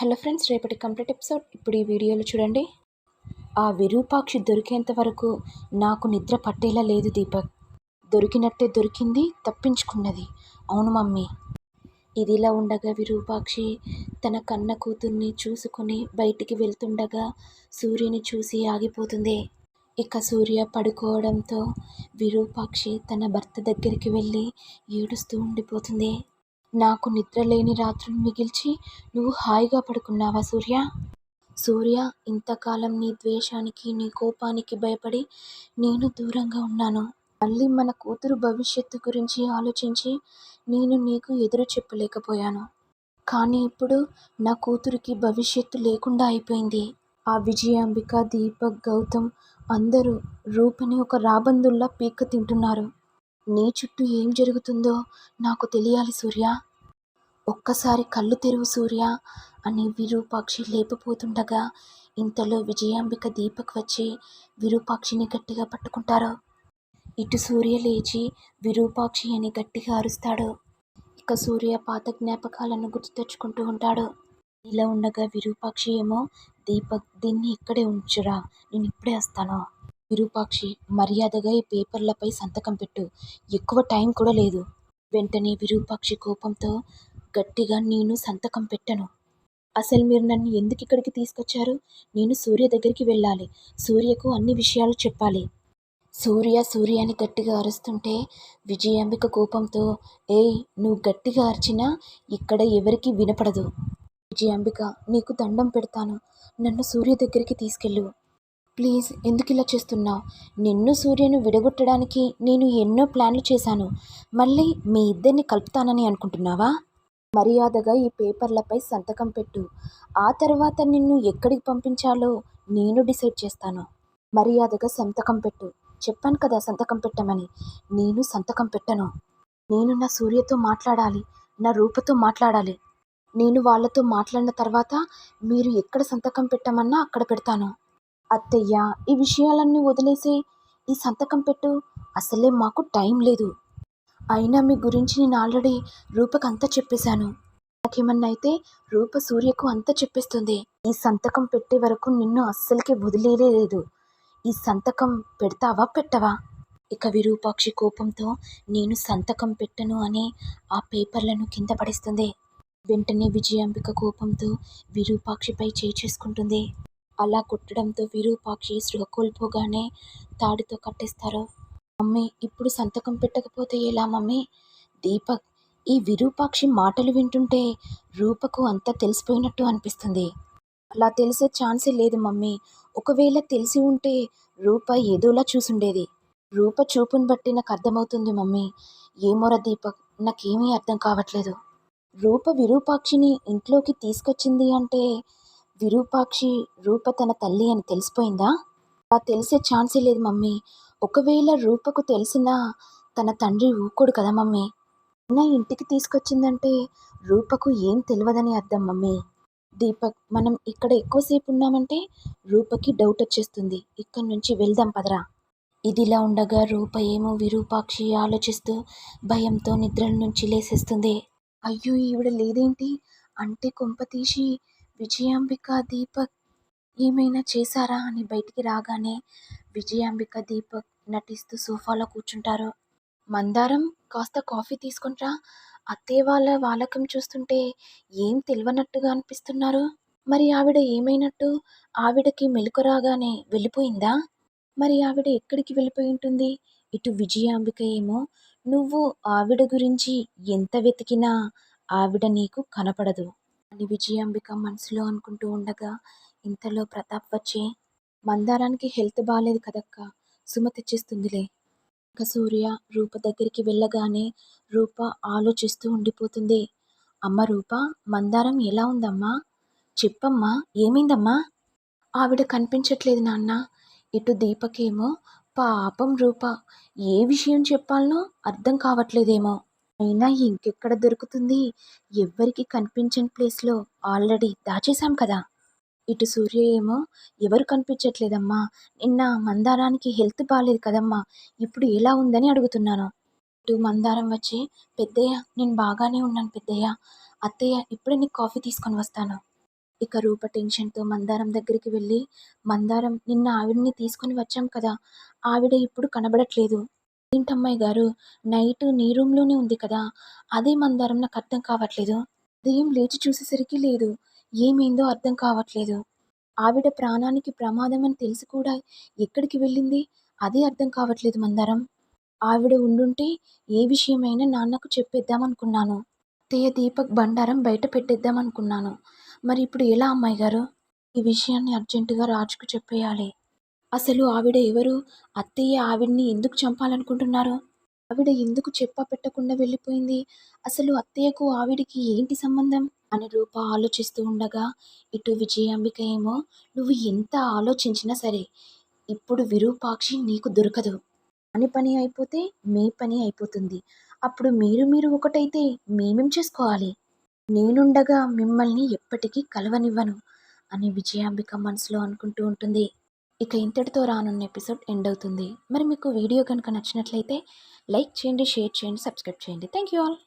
Hello friends, రేపటి complete episode ఇప్పుడు ఈ వీడియోలో చూడండి. ఆ విరూపాక్షి దొరికేంత వరకు నాకు నిద్ర పట్టేలా లేదు దీపక్. దొరికినట్టే దొరికింది, తప్పించుకున్నది. అవును మమ్మీ. ఇదిలా ఉండగా విరూపాక్షి తన కన్న కూతుర్ని చూసుకుని బయటికి వెళ్తుండగా సూర్యని చూసి ఆగిపోతుంది. ఇక సూర్య పడుకోవడంతో విరూపాక్షి తన భర్త దగ్గరికి వెళ్ళి ఏడుస్తూ ఉండిపోతుంది. నాకు నిద్ర లేని రాత్రులు మిగిల్చి నువ్వు హాయిగా పడుకున్నావా సూర్య? సూర్య, ఇంతకాలం నీ ద్వేషానికి నీ కోపానికి భయపడి నేను దూరంగా ఉన్నాను. మళ్ళీ మన కూతురు భవిష్యత్తు గురించి ఆలోచించి నేను నీకు ఎదురు చెప్పలేకపోయాను. కానీ ఇప్పుడు నా కూతురికి భవిష్యత్తు లేకుండా అయిపోయింది. ఆ విజయాంబిక, దీపక్, గౌతమ్ అందరూ రూపని ఒక రాబందుల్లా పీక్క తింటున్నారు. నీ చుట్టూ ఏం జరుగుతుందో నాకు తెలియాలి సూర్య. ఒక్కసారి కళ్ళు తెరువు సూర్య అని విరూపాక్షి లేపిపోతుండగా ఇంతలో విజయాంబిక, దీపక్ వచ్చి విరూపాక్షిని గట్టిగా పట్టుకుంటారు. ఇటు సూర్య లేచి విరూపాక్షి అని గట్టిగా అరుస్తాడు. ఇక సూర్య పాత జ్ఞాపకాలను గుర్తు తెచ్చుకుంటూ ఉంటాడు. ఇలా ఉండగా విరూపాక్షి ఏమో, దీపక్ దీన్ని ఇక్కడే ఉంచురా, నేను ఇప్పుడే వస్తాను. విరూపాక్షి, మర్యాదగా ఈ పేపర్లపై సంతకం పెట్టు, ఎక్కువ టైం కూడా లేదు. వెంటనే విరూపాక్షి కోపంతో గట్టిగా, నేను సంతకం పెట్టను. అసలు మీరు నన్ను ఎందుకు ఇక్కడికి తీసుకొచ్చారు? నేను సూర్య దగ్గరికి వెళ్ళాలి. సూర్యకు అన్ని విషయాలు చెప్పాలి. సూర్య సూర్య అని గట్టిగా అరుస్తుంటే విజయాంబిక కోపంతో, ఏయ్, నువ్వు గట్టిగా అరిచినా ఇక్కడ ఎవరికీ వినపడదు. విజయాంబిక, నీకు దండం పెడతాను, నన్ను సూర్య దగ్గరికి తీసుకెళ్ళు. ప్లీజ్, ఎందుకు ఇలా చేస్తున్నావు? నిన్ను సూర్యను విడగొట్టడానికి నేను ఎన్నో ప్లాన్లు చేశాను. మళ్ళీ మీ ఇద్దరిని కలుపుతానని అనుకుంటున్నావా? మర్యాదగా ఈ పేపర్లపై సంతకం పెట్టు. ఆ తర్వాత నిన్ను ఎక్కడికి పంపించాలో నేను డిసైడ్ చేస్తాను. మర్యాదగా సంతకం పెట్టు. చెప్పాను కదా సంతకం పెట్టమని. నేను సంతకం పెట్టను. నేను నా సూర్యతో మాట్లాడాలి, నా రూపతో మాట్లాడాలి. నేను వాళ్ళతో మాట్లాడిన తర్వాత మీరు ఎక్కడ సంతకం పెట్టమన్నా అక్కడ పెడతాను. అత్తయ్య, ఈ విషయాలన్నీ వదిలేసి ఈ సంతకం పెట్టు. అసలే మాకు టైం లేదు. అయినా మీ గురించి నేను ఆల్రెడీ రూపకు అంతా చెప్పేశాను. నాకేమన్నా అయితే రూప సూర్యకు అంతా చెప్పేస్తుంది. ఈ సంతకం పెట్టే వరకు నిన్ను అస్సలకి వదిలేలేదు. ఈ సంతకం పెడతావా పెట్టవా? ఇక విరూపాక్షి కోపంతో నేను సంతకం పెట్టను అని ఆ పేపర్లను కింద పడేస్తుంది. వెంటనే విజయాంబిక కోపంతో విరూపాక్షిపై చేయి చేసుకుంటుంది. అలా కొట్టడంతో విరూపాక్షి స్పృహ కోల్పోగానే తాడితో కట్టేస్తారు. మమ్మీ, ఇప్పుడు సంతకం పెట్టకపోతే ఎలా మమ్మీ? దీపక్, ఈ విరూపాక్షి మాటలు వింటుంటే రూపకు అంతా తెలిసిపోయినట్టు అనిపిస్తుంది. అలా తెలిసే ఛాన్సే లేదు మమ్మీ. ఒకవేళ తెలిసి ఉంటే రూప ఏదోలా చూసుండేది. రూప చూపును బట్టి నాకు అర్థమవుతుంది మమ్మీ. ఏమోరా దీపక్, నాకేమీ అర్థం కావట్లేదు. రూప విరూపాక్షిని ఇంట్లోకి తీసుకొచ్చింది అంటే విరూపాక్షి రూప తన తల్లి అని తెలిసిపోయిందా? అలా తెలిసే ఛాన్సే లేదు మమ్మీ. ఒకవేళ రూపకు తెలిసినా తన తండ్రి ఊకోడు కదా మమ్మీ. అయినా ఇంటికి తీసుకొచ్చిందంటే రూపకు ఏం తెలియదని అర్థం మమ్మీ. దీపక్, మనం ఇక్కడ ఎక్కువసేపు ఉన్నామంటే రూపకి డౌట్ వచ్చేస్తుంది. ఇక్కడి నుంచి వెళ్దాం పదరా. ఇదిలా ఉండగా రూప ఏమో విరూపాక్షి ఆలోచిస్తూ భయంతో నిద్రల నుంచి లేసేస్తుంది. అయ్యో, ఈవిడ లేదేంటి? అంటే కొంపతీసి విజయాంబిక, దీపక్ ఏమైనా చేశారా అని బయటికి రాగానే విజయాంబిక, దీపక్ నటిస్తూ సోఫాలో కూర్చుంటారు. మందారం, కాస్త కాఫీ తీసుకుంటా. అత్తయ్య వాళ్ళ వాలకం చూస్తుంటే ఏం తెలియనట్టుగా అనిపిస్తున్నారు. మరి ఆవిడ ఏమైనట్టు? ఆవిడకి మెలకు రాగానే వెళ్ళిపోయిందా? మరి ఆవిడ ఎక్కడికి వెళ్ళిపోయి ఉంటుంది? ఇటు విజయాంబిక ఏమో, నువ్వు ఆవిడ గురించి ఎంత వెతికినా ఆవిడ నీకు కనపడదు అని విజయాంబిక మనసులో అనుకుంటూ ఉండగా ఇంతలో ప్రతాప్ వచ్చి, మందారానికి హెల్త్ బాగాలేదు కదక్క, సుమ తెచ్చిస్తుందిలే. ఇక సూర్య రూప దగ్గరికి వెళ్ళగానే రూప ఆలోచిస్తూ ఉండిపోతుంది. అమ్మ రూప, మందారం ఎలా ఉందమ్మా? చెప్పమ్మా, ఏమైందమ్మా? ఆవిడ కనిపించట్లేదు నాన్న. ఇటు దీపకేమో, పాపం రూప, ఏ విషయం చెప్పాలనో అర్థం కావట్లేదేమో. అయినా ఇంకెక్కడ దొరుకుతుంది? ఎవ్వరికి కనిపించని ప్లేస్లో ఆల్రెడీ దాచేశాం కదా. ఇటు సూర్య ఏమో, ఎవరు కనిపించట్లేదమ్మా, నిన్న మందారానికి హెల్త్ బాగాలేదు కదమ్మా, ఇప్పుడు ఎలా ఉందని అడుగుతున్నాను. ఇటు మందారం వచ్చి, పెద్దయ్య, నేను బాగానే ఉన్నాను పెద్దయ్య. అత్తయ్య, ఇప్పుడే నీకు కాఫీ తీసుకొని వస్తాను. ఇక రూప టెన్షన్తో మందారం దగ్గరికి వెళ్ళి, మందారం నిన్న ఆవిడని తీసుకొని వచ్చాం కదా, ఆవిడ ఇప్పుడు కనబడట్లేదు. ఏంటమ్మాయి గారు, నైట్ నీ రూమ్లోనే ఉంది కదా, అదే మందారం నాకు అర్థం కావట్లేదు. ఉదయం లేచి చూసేసరికి లేదు. ఏమైందో అర్థం కావట్లేదు. ఆవిడ ప్రాణానికి ప్రమాదం అని తెలిసి కూడా ఎక్కడికి వెళ్ళింది అదే అర్థం కావట్లేదు మందారం. ఆవిడ ఉండుంటే ఏ విషయమైనా నాన్నకు చెప్పేద్దామనుకున్నాను. అత్తయ్య దీపక్ బండారం బయట పెట్టేద్దామనుకున్నాను. మరి ఇప్పుడు ఎలా అమ్మాయి గారు? ఈ విషయాన్ని అర్జెంటుగా రాజుకు చెప్పేయాలి. అసలు ఆవిడ ఎవరు? అత్తయ్య ఆవిడ్ని ఎందుకు చంపాలనుకుంటున్నారు? ఆవిడ ఎందుకు చెప్పపెట్టకుండా వెళ్ళిపోయింది? అసలు అత్తయ్యకు ఆవిడకి ఏంటి సంబంధం? అని రూప ఆలోచిస్తూ ఉండగా, ఇటు విజయాంబిక ఏమో, నువ్వు ఎంత ఆలోచించినా సరే, ఇప్పుడు విరూపాక్షి నీకు దొరకదు. అని పని అయిపోతే మీ పని అయిపోతుంది. అప్పుడు మీరు మీరు ఒకటైతే మేమేం చేసుకోవాలి? నేనుండగా మిమ్మల్ని ఎప్పటికీ కలవనివ్వను అని విజయాంబిక మనసులో అనుకుంటూ ఉంటుంది. ఇక ఇంతటితో రానున్న ఎపిసోడ్ ఎండ్ అవుతుంది. మరి మీకు వీడియో కనుక నచ్చినట్లయితే లైక్ చేయండి, షేర్ చేయండి, సబ్స్క్రైబ్ చేయండి. Thank you all.